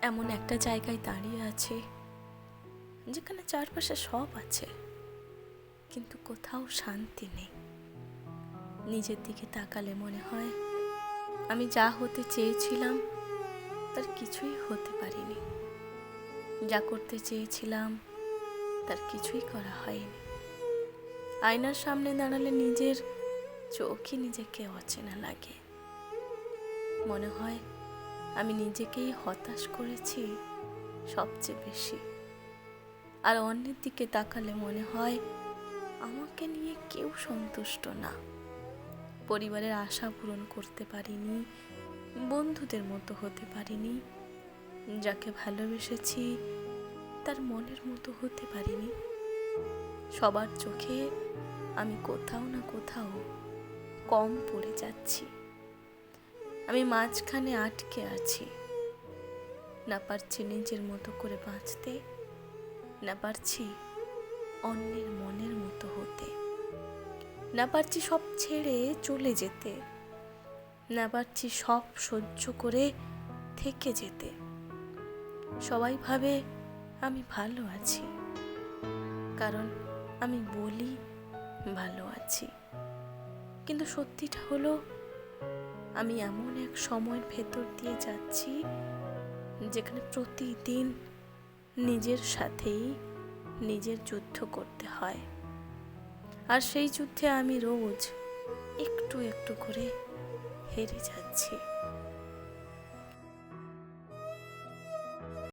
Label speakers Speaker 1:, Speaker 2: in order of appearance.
Speaker 1: এমন একটা জায়গায় দাঁড়িয়ে আছে যেখানে চারপাশে সব আছে, কিন্তু কোথাও শান্তি নেই। নিজের দিকে তাকালে মনে হয় আমি যা হতে চেয়েছিলাম তার কিছুই হতে পারিনি, যা করতে চেয়েছিলাম তার কিছুই করা হয়নি। আয়নার সামনে দাঁড়ালে নিজের চোখই নিজেকে অচেনা লাগে। মনে হয় আমি নিজেকেই হতাশ করেছি সবচেয়ে বেশি। আর অন্যের দিকে তাকালে মনে হয় আমাকে নিয়ে কেউ সন্তুষ্ট না। পরিবারের আশা পূরণ করতে পারিনি, বন্ধুদের মতো হতে পারিনি, যাকে ভালোবেসেছি তার মনের মতো হতে পারিনি। সবার চোখে আমি কোথাও না কোথাও কম পড়ে যাচ্ছি। আমি মাঝখানে আটকে আছি, না পারছি নিজের মতো করে বাঁচতে, না পারছি অন্যের মনের মতো হতে, না পারছি সব ছেড়ে চলে যেতে, না পারছি সব সহ্য করে থেকে যেতে। সবাই ভাবে আমি ভালো আছি, কারণ আমি বলি ভালো আছি, কিন্তু সত্যিটা হলো আমি এমন এক সময়ের ভেতর দিয়ে যাচ্ছি যেখানে প্রতিদিন নিজের সাথেই নিজের যুদ্ধ করতে হয়। আর সেই যুদ্ধে আমি রোজ একটু একটু করে হেরে যাচ্ছি।